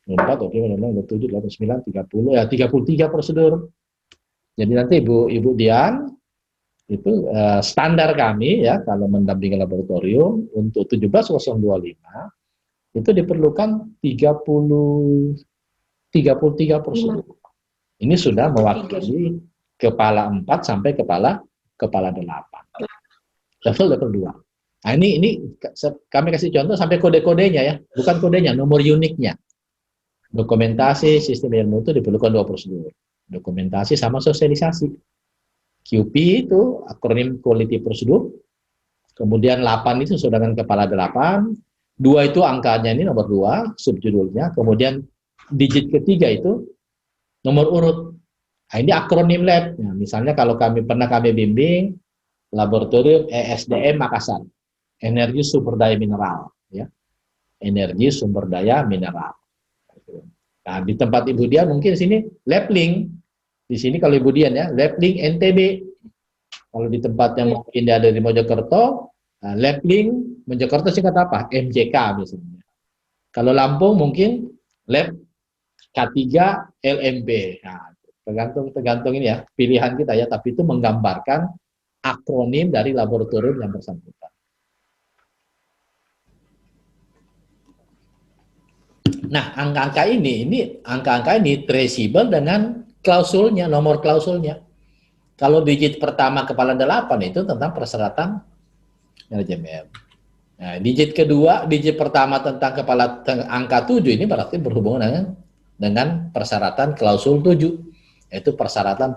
4, oke, 27, 29, 30, ya 33 prosedur. Jadi nanti Ibu Dian, itu standar kami ya, kalau mendampingi laboratorium untuk 17025, itu diperlukan 33 prosedur. Ini sudah mewakili kepala 4 sampai kepala 8. Level 2. Nah, ini kami kasih contoh sampai kode-kodenya ya, bukan kodenya, nomor uniknya. Dokumentasi sistem ilmu itu diperlukan 2 prosedur. Dokumentasi sama sosialisasi. QP itu akronim Quality Prosedur. Kemudian 8 itu sesuai dengan kepala 8. 2 itu angkanya ini nomor 2, subjudulnya. Kemudian digit ketiga itu nomor urut. Nah, ini akronim lab. Nah, misalnya kalau kami bimbing laboratorium ESDM Makassar, energi sumber daya mineral, ya, energi sumber daya mineral. Nah, di tempat Ibu Dian mungkin sini lab link, di sini kalau Ibu Dian ya lab link NTB. Kalau di tempat yang mungkin ada di Mojokerto, lab link Mojokerto singkat apa? MJK misalnya. Kalau Lampung mungkin lab K3 LMB. Nah, tergantung ini ya, pilihan kita ya, tapi itu menggambarkan akronim dari laboratorium yang bersangkutan. Nah, angka-angka ini traceable dengan klausulnya, nomor klausulnya. Kalau digit pertama kepala 8 itu tentang persyaratan manajemen. Nah, digit kedua, digit pertama tentang kepala angka 7 ini berarti berhubungan dengan persyaratan klausul 7, yaitu persyaratan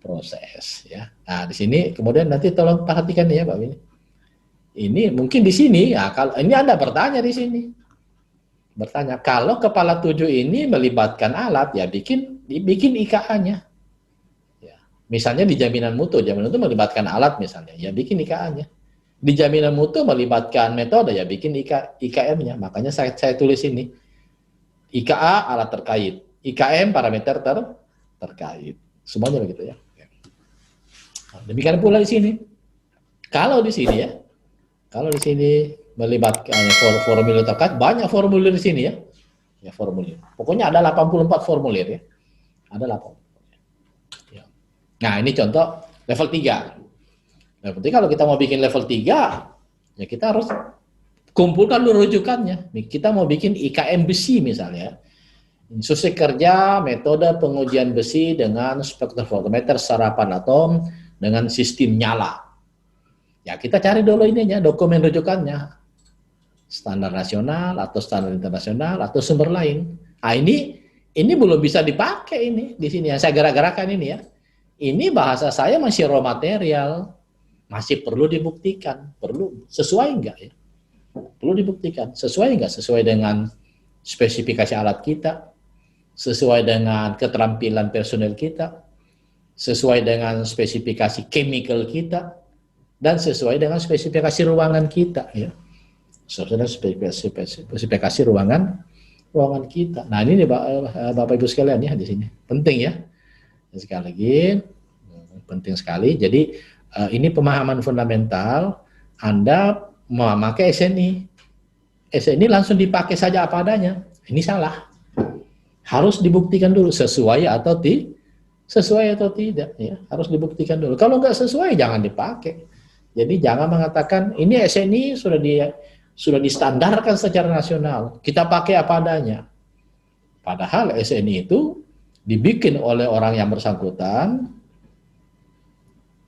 proses ya. Nah, di sini kemudian nanti tolong perhatikan ya Pak ini. Ini mungkin di sini ya, kalau ini Anda bertanya di sini. Bertanya, kalau kepala 7 ini melibatkan alat ya bikin IKA-nya. Ya. Misalnya di jaminan mutu melibatkan alat misalnya, ya bikin IKA-nya. Di jaminan mutu melibatkan metode ya bikin IKM-nya. Makanya saya tulis ini. IKA alat terkait, IKM parameter terkait. Semuanya begitu ya. Demikian pula di sini. Kalau di sini melibatkan formulir terkait, banyak formulir di sini ya. Ya formulir. Pokoknya ada 84 formulir ya. Ada 84. Ya. Nah, ini contoh level 3. Level 3 kalau kita mau bikin level 3, ya kita harus kumpulkan dulu rujukannya. Kita mau bikin IKM besi misalnya. Instruksi kerja metode pengujian besi dengan spektrofotometer serapan atom dengan sistem nyala. Ya kita cari dulu ininya, dokumen rujukannya. Standar nasional atau standar internasional atau sumber lain. Nah, ini belum bisa dipakai ini di sini yang saya gerak-gerakan ini ya. Ini bahasa saya masih raw material. Masih perlu dibuktikan. Perlu sesuai enggak ya? Perlu dibuktikan. Sesuai enggak? Sesuai dengan spesifikasi alat kita, sesuai dengan keterampilan personel kita, sesuai dengan spesifikasi chemical kita, dan sesuai dengan spesifikasi ruangan kita ya. Sesuai dengan spesifikasi ruangan kita. Nah, ini nih Bapak Ibu sekalian ya di sini. Penting ya. Sekali lagi penting sekali. Jadi ini pemahaman fundamental. Anda memakai SNI. SNI langsung dipakai saja apa adanya. Ini salah. Harus dibuktikan dulu sesuai atau tidak ya. Harus dibuktikan dulu. Kalau nggak sesuai jangan dipakai. Jadi jangan mengatakan ini SNI sudah distandarkan secara nasional. Kita pakai apa adanya. Padahal SNI itu dibikin oleh orang yang bersangkutan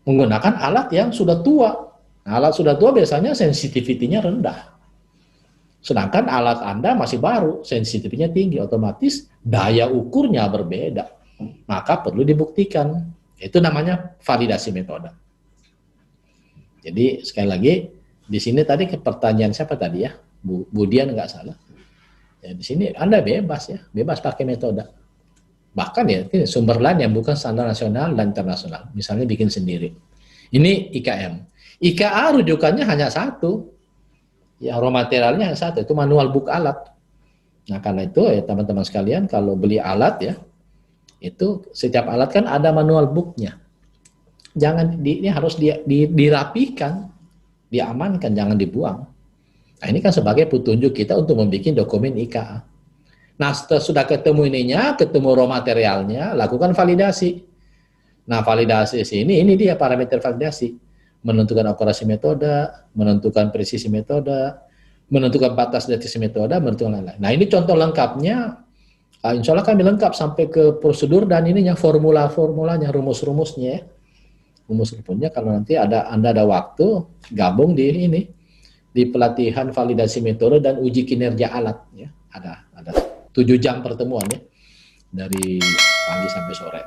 menggunakan alat yang sudah tua. Nah, alat sudah tua biasanya sensitivitinya rendah. Sedangkan alat Anda masih baru, sensitivitinya tinggi, otomatis daya ukurnya berbeda. Maka perlu dibuktikan. Itu namanya validasi metode. Jadi sekali lagi, di sini tadi pertanyaan siapa tadi ya? Bu Dian nggak salah. Ya, di sini Anda bebas ya, bebas pakai metode. Bahkan ya sumber lain yang bukan standar nasional dan internasional. Misalnya bikin sendiri. Ini IKM. IKA rujukannya hanya satu. Ya, raw materialnya hanya satu. Itu manual book alat. Nah, karena itu ya teman-teman sekalian kalau beli alat ya, itu setiap alat kan ada manual booknya. Jangan ini harus dirapikan, diamankan, jangan dibuang. Nah, ini kan sebagai petunjuk kita untuk membuat dokumen IKA. Nah, setelah sudah ketemu ininya, ketemu raw materialnya, lakukan validasi. Nah, validasi ini dia parameter validasi. Menentukan akurasi metode, menentukan presisi metode, menentukan batas deteksi metode, menentukan lain-lain. Nah, ini contoh lengkapnya. Insya Allah kami lengkap sampai ke prosedur dan ininya formula-formulanya, rumus-rumusnya. Rumus-rumusnya kalau nanti Anda ada waktu, gabung di pelatihan validasi metode dan uji kinerja alat. Ya. Ada 7 jam pertemuan ya, dari pagi sampai sore.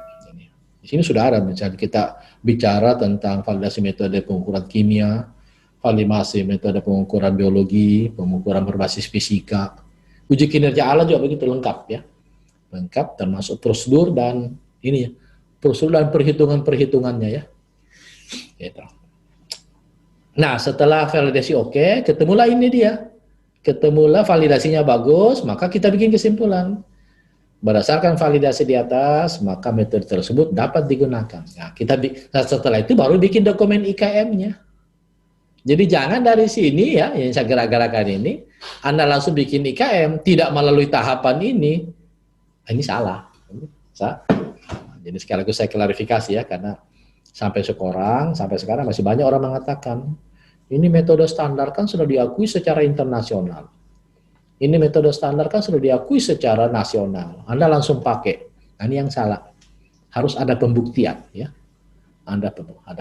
Di sini sudah ada, misalnya kita bicara tentang validasi metode pengukuran kimia, validasi metode pengukuran biologi, pengukuran berbasis fisika, uji kinerja alat juga begitu lengkap ya, lengkap termasuk prosedur dan ini ya, prosedur dan perhitungannya ya. Gitu. Nah setelah validasi oke, ketemulah ini dia, ketemulah validasinya bagus, maka kita bikin kesimpulan. Berdasarkan validasi di atas, maka metode tersebut dapat digunakan. Nah, setelah itu baru bikin dokumen IKM-nya. Jadi jangan dari sini ya, yang saya gerak-gerakan ini, Anda langsung bikin IKM, tidak melalui tahapan ini salah. Jadi sekaligus saya klarifikasi ya, karena sampai sekarang masih banyak orang mengatakan, ini metode standar kan sudah diakui secara internasional. Ini metode standar kan sudah diakui secara nasional. Anda langsung pakai. Nah, ini yang salah. Harus ada pembuktian, ya. Ada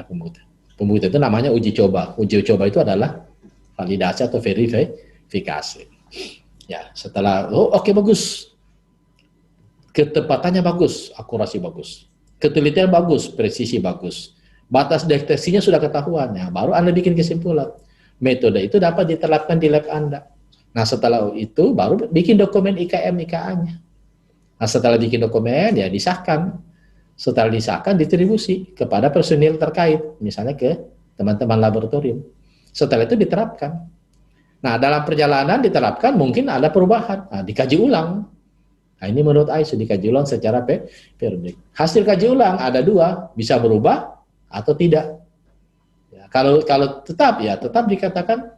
pembuktian. Pembuktian itu namanya uji coba. Uji coba itu adalah validasi atau verifikasi. Ya, setelah oke, bagus. Ketepatannya bagus, akurasi bagus. Ketelitian bagus, presisi bagus. Batas deteksinya sudah ketahuan, ya. Baru Anda bikin kesimpulan. Metode itu dapat diterapkan di lab Anda. Nah setelah itu baru bikin dokumen IKM IKA-nya. Nah setelah bikin dokumen ya disahkan. Setelah disahkan distribusi kepada personil terkait, misalnya ke teman-teman laboratorium. Setelah itu diterapkan. Nah dalam perjalanan diterapkan mungkin ada perubahan. Nah dikaji ulang. Nah ini menurut ISO dikaji ulang secara periodik. Hasil kaji ulang ada 2, bisa berubah atau tidak. Ya, kalau tetap ya tetap dikatakan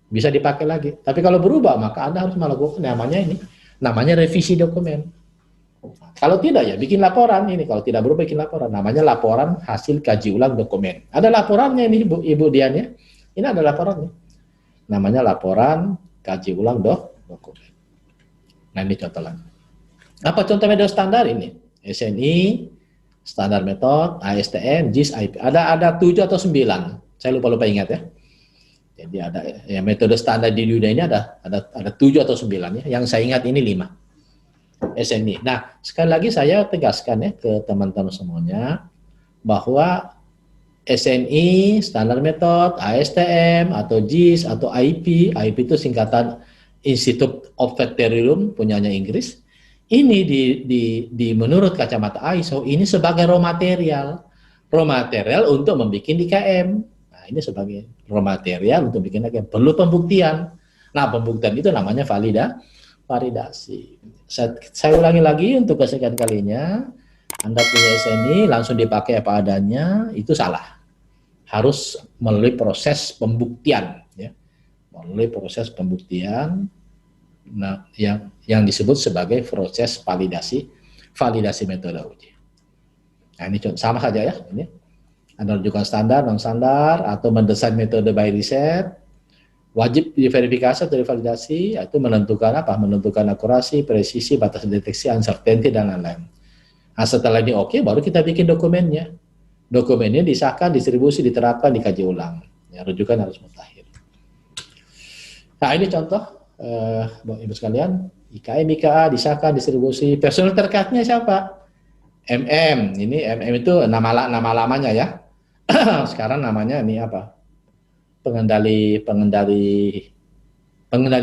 bisa dipakai lagi. Tapi kalau berubah, maka Anda harus melakukan namanya revisi dokumen. Kalau tidak ya bikin laporan ini. Kalau tidak berubah bikin laporan. Namanya laporan hasil kaji ulang dokumen. Ada laporannya ini Ibu Dian ya. Ini ada laporannya. Namanya laporan kaji ulang dokumen. Nah ini contoh lagi. Apa contoh metode standar ini? SNI, standar metode, ASTM, JIS, IP. Ada 7 atau 9. Saya lupa ingat ya. Jadi ada ya, metode standar di dunia ini ada 7 atau 9 ya. Yang saya ingat ini 5 SNI. Nah sekali lagi saya tegaskan ya ke teman-teman semuanya bahwa SNI, standar metode, ASTM atau JIS atau IP itu singkatan Institute of Veterinarian punyanya Inggris. Ini di menurut kacamata ISO ini sebagai raw material untuk membuat IKM. Ini sebagai raw material untuk bikin lagi. Perlu pembuktian. Nah, pembuktian itu namanya validasi. Saya ulangi lagi untuk kesekian kalinya. Anda punya SNI, langsung dipakai apa adanya, itu salah. Harus melalui proses pembuktian. Ya. Melalui proses pembuktian yang disebut sebagai proses validasi metode uji. Nah, ini sama saja ya. Ini. Anda menunjukkan standar, non-standar, atau mendesain metode by riset, wajib diverifikasi atau divalidasi, itu menentukan apa? Menentukan akurasi, presisi, batas deteksi, uncertainty, dan lain-lain. Nah, setelah ini oke, baru kita bikin dokumennya. Dokumennya disahkan, distribusi, diterapkan, dikaji ulang. Ya, rujukan harus mutakhir. Nah, ini contoh, Ibu sekalian, IKM, IKA, disahkan, distribusi. Personel terkaitnya siapa? Ini MM itu nama lamanya ya. Sekarang namanya ini apa? Pengendali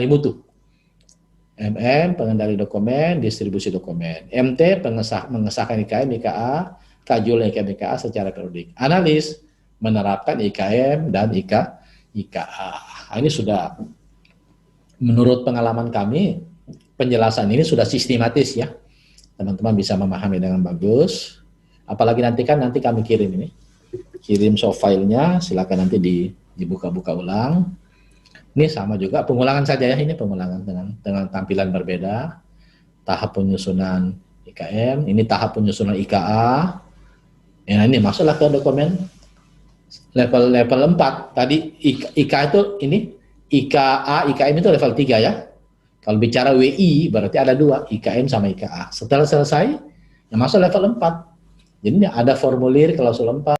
mutu. Pengendali dokumen, distribusi dokumen. MT mengesahkan IKM, IKA, kaji ulang IKM, IKA secara periodik. Analis menerapkan IKM dan IKA. Nah, ini sudah menurut pengalaman kami penjelasan ini sudah sistematis ya. Teman-teman bisa memahami dengan bagus. Apalagi nanti kami kirim soft filenya, silakan nanti dibuka-buka ulang. Ini sama juga pengulangan saja ya, ini pengulangan dengan tampilan berbeda. tahap penyusunan IKM, ini tahap penyusunan IKA. Ya, ini masuklah ke dokumen level 4. Tadi IKA itu ini IKA, IKM itu level 3 ya. Kalau bicara WI berarti ada 2, IKM sama IKA. Setelah selesai, ya masuk level 4. Jadi ada formulir klausul 4.